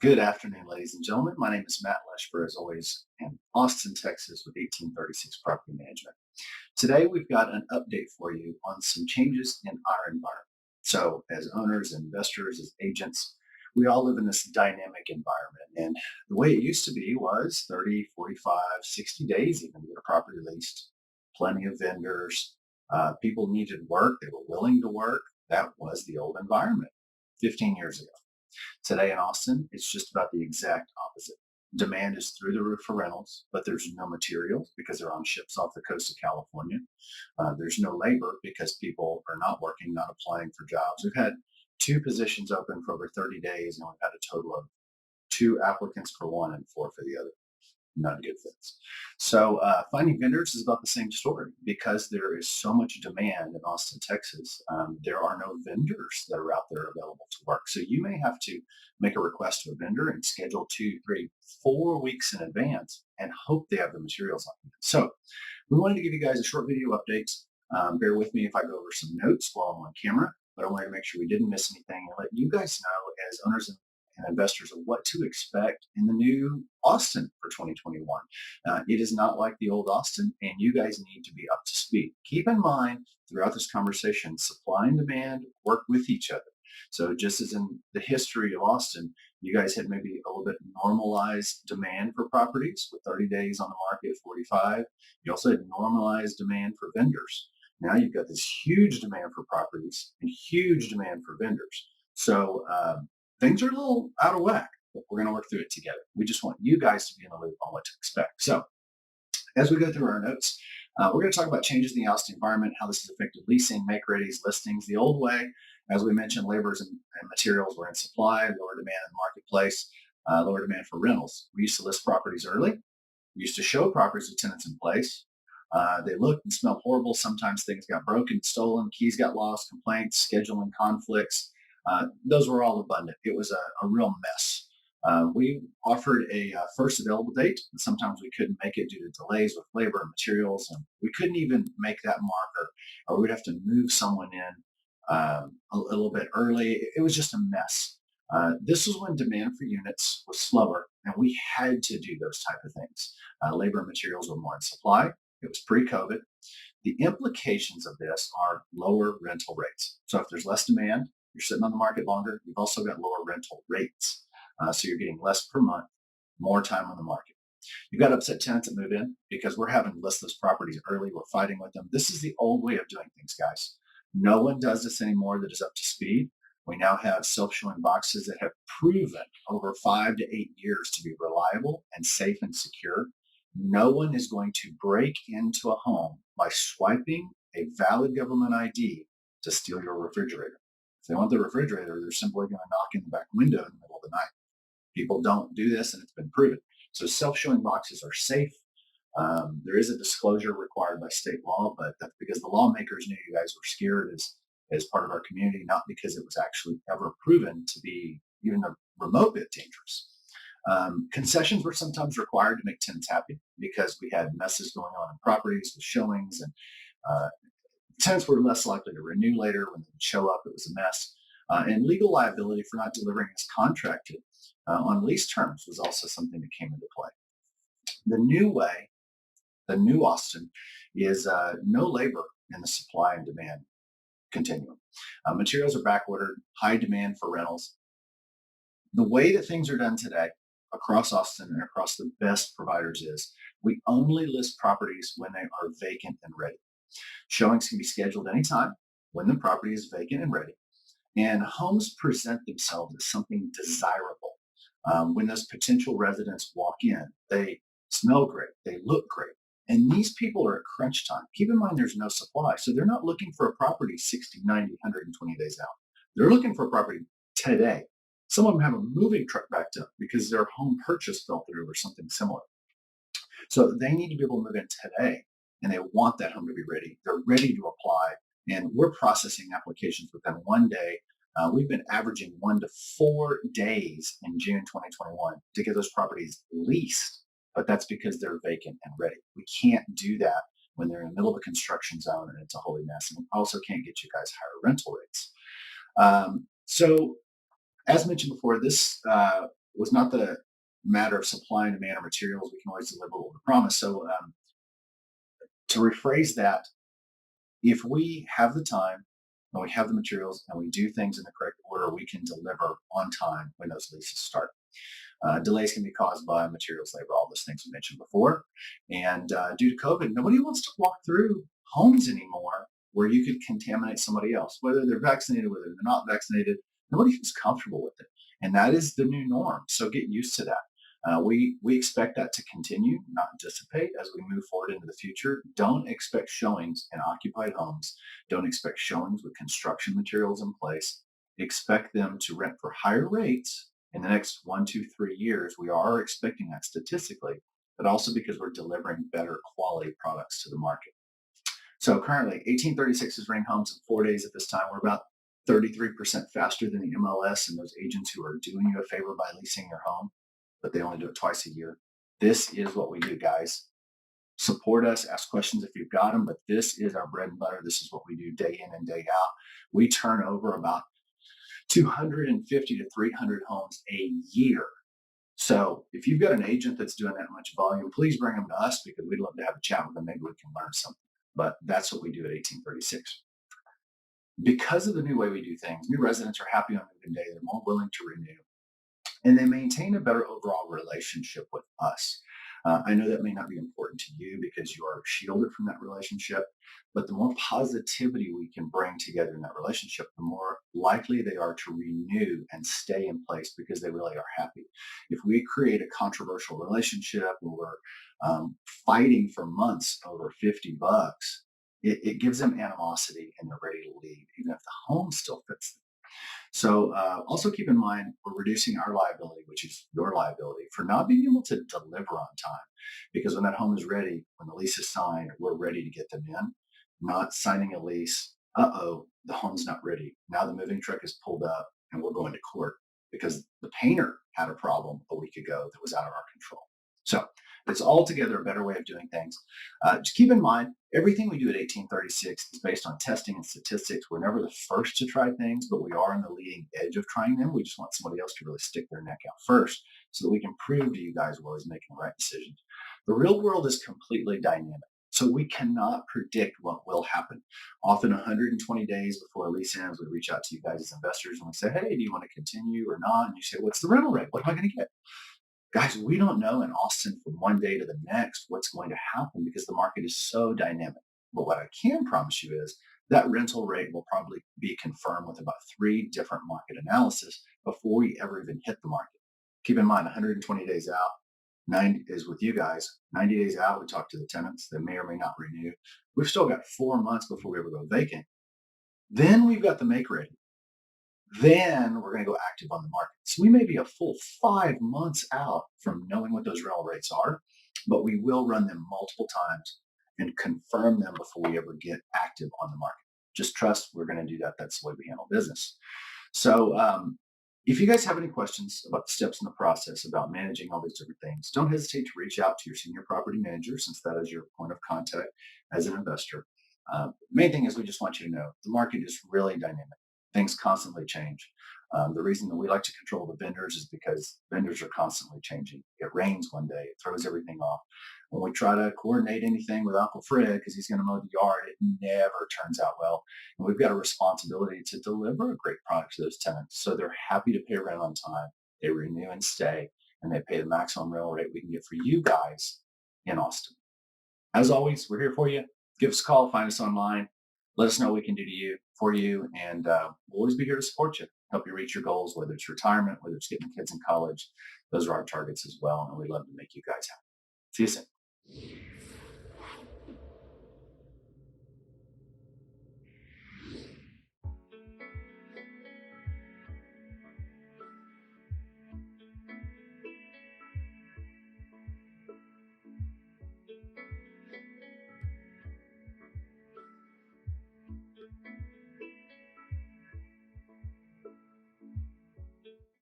Good afternoon, ladies and gentlemen. My name is Matt Leschber, as always, in Austin, Texas, with 1836 Property Management. Today, we've got an update for you on some changes in our environment. So, as owners, investors, as agents, we all live in this dynamic environment. And the way it used to be was 30, 45, 60 days even to get a property leased, plenty of vendors. People needed work, they were willing to work. That was the old environment 15 years ago. Today in Austin, it's just about the exact opposite. Demand is through the roof for rentals, but there's no materials because they're on ships off the coast of California. There's no labor because people are not working, not applying for jobs. We've had two positions open for over 30 days, and we've had a total of two applicants for one and four for the other. Not good fits. So finding vendors is about the same story because there is so much demand in Austin, Texas. There are no vendors that are out there available to work. So you may have to make a request to a vendor and schedule 2, 3, 4 weeks in advance and hope they have the materials on hand. So we wanted to give you guys a short video update. Bear with me if I go over some notes while I'm on camera, but I wanted to make sure we didn't miss anything and let you guys know as owners and investors of what to expect in the new Austin for 2021. It is not like the old Austin, and you guys need to be up to speed. Keep in mind throughout this conversation, supply and demand work with each other. So just as in the history of Austin, you guys had maybe a little bit normalized demand for properties with 30 days on the market, 45. You also had normalized demand for vendors. Now you've got this huge demand for properties and huge demand for vendors. So things are a little out of whack, but we're going to work through it together. We just want you guys to be in the loop on what to expect. So as we go through our notes, we're going to talk about changes in the Austin environment, how this has affected leasing, make-readies, listings. The old way, as we mentioned, labors and materials were in supply, lower demand in the marketplace, lower demand for rentals. We used to list properties early. We used to show properties with tenants in place. They looked and smelled horrible. Sometimes things got broken, stolen, keys got lost, complaints, scheduling conflicts. Those were all abundant. It was a real mess. We offered a first available date, and sometimes we couldn't make it due to delays with labor and materials, and we couldn't even make that marker, or we'd have to move someone in a little bit early. It was just a mess. This was when demand for units was slower, and we had to do those type of things. Labor and materials were more in supply. It was pre-COVID. The implications of this are lower rental rates. So if there's less demand, you're sitting on the market longer, you've also got lower rental rates. So you're getting less per month, more time on the market. You've got upset tenants that move in because we're having to list those properties early. We're fighting with them. This is the old way of doing things, guys. No one does this anymore that is up to speed. We now have self-showing boxes that have proven over 5 to 8 years to be reliable and safe and secure. No one is going to break into a home by swiping a valid government ID to steal your refrigerator. If they want the refrigerator, they're simply going to knock in the back window in the middle of the night. People don't do this, and it's been proven. So self-showing boxes are safe. There is a disclosure required by state law, but that's because the lawmakers knew you guys were scared as part of our community, not because it was actually ever proven to be even a remote bit dangerous. Concessions were sometimes required to make tenants happy because we had messes going on in properties with showings, and tenants were less likely to renew later when they would show up. It was a mess. And legal liability for not delivering as contracted on lease terms was also something that came into play. The new way, the new Austin, is no labor in the supply and demand continuum. Materials are backordered, high demand for rentals. The way that things are done today across Austin and across the best providers is we only list properties when they are vacant and ready. Showings can be scheduled anytime when the property is vacant and ready. And homes present themselves as something desirable. When those potential residents walk in, they smell great, they look great. And these people are at crunch time. Keep in mind there's no supply. So they're not looking for a property 60, 90, 120 days out. They're looking for a property today. Some of them have a moving truck backed up because their home purchase fell through or something similar. So they need to be able to move in today, and they want that home to be ready. They're ready to apply, and we're processing applications within one day. We've been averaging 1 to 4 days in June 2021 to get those properties leased, but that's because they're vacant and ready. We can't do that when they're in the middle of a construction zone and it's a holy mess. And we also can't get you guys higher rental rates. So as mentioned before, this was not the matter of supply and demand of materials. We can always deliver what we promise. So to rephrase that, if we have the time and we have the materials and we do things in the correct order, we can deliver on time when those leases start. Delays can be caused by materials, labor, all those things we mentioned before. And due to COVID, nobody wants to walk through homes anymore where you could contaminate somebody else, whether they're vaccinated, whether they're not vaccinated. Nobody feels comfortable with it. And that is the new norm. So get used to that. We expect that to continue, not dissipate as we move forward into the future. Don't expect showings in occupied homes. Don't expect showings with construction materials in place. Expect them to rent for higher rates in the next 1, 2, 3 years. We are expecting that statistically, but also because we're delivering better quality products to the market. So currently, 1836 is renting homes in 4 days at this time. We're about 33% faster than the MLS and those agents who are doing you a favor by leasing your home, but they only do it twice a year. This is what we do, guys. Support us, ask questions if you've got them, but this is our bread and butter. This is what we do day in and day out. We turn over about 250 to 300 homes a year. So if you've got an agent that's doing that much volume, please bring them to us because we'd love to have a chat with them. Maybe we can learn something. But that's what we do at 1836. Because of the new way we do things, new residents are happy on move-in day. They're more willing to renew, and they maintain a better overall relationship with us. I know that may not be important to you because you are shielded from that relationship, but the more positivity we can bring together in that relationship, the more likely they are to renew and stay in place because they really are happy. If we create a controversial relationship where we're fighting for months over $50, it gives them animosity and they're ready to leave, even if the home still fits them. So also keep in mind, we're reducing our liability, which is your liability, for not being able to deliver on time. Because when that home is ready, when the lease is signed, we're ready to get them in. Not signing a lease, the home's not ready. Now the moving truck is pulled up and we're going to court because the painter had a problem a week ago that was out of our control. So it's altogether a better way of doing things. Just keep in mind, everything we do at 1836 is based on testing and statistics. We're never the first to try things, but we are on the leading edge of trying them. We just want somebody else to really stick their neck out first so that we can prove to you guys we're always making the right decisions. The real world is completely dynamic. So we cannot predict what will happen. Often 120 days before a lease ends, we reach out to you guys as investors and we say, hey, do you want to continue or not? And you say, what's the rental rate? What am I going to get? Guys, we don't know in Austin from one day to the next what's going to happen because the market is so dynamic. But what I can promise you is that rental rate will probably be confirmed with about 3 different market analysis before we ever even hit the market. Keep in mind, 120 days out, 90 is with you guys. 90 days out, we talk to the tenants. They may or may not renew. We've still got 4 months before we ever go vacant. Then we've got the make ready. Then we're going to go active on the market. So we may be a full 5 months out from knowing what those rental rates are, but we will run them multiple times and confirm them before we ever get active on the market. Just trust we're going to do that. That's the way we handle business. So if you guys have any questions about the steps in the process about managing all these different things, don't hesitate to reach out to your senior property manager since that is your point of contact as an investor. Main thing is we just want you to know the market is really dynamic. Things constantly change. The reason that we like to control the vendors is because vendors are constantly changing. It rains one day, it throws everything off. When we try to coordinate anything with Uncle Fred because he's going to mow the yard, it never turns out well. And we've got a responsibility to deliver a great product to those tenants. So they're happy to pay rent on time, they renew and stay, and they pay the maximum rental rate we can get for you guys in Austin. As always, we're here for you. Give us a call, find us online. Let us know what we can do to you for you, and we'll always be here to support you, help you reach your goals, whether it's retirement, whether it's getting kids in college. Those are our targets as well, and we love to make you guys happy. See you soon.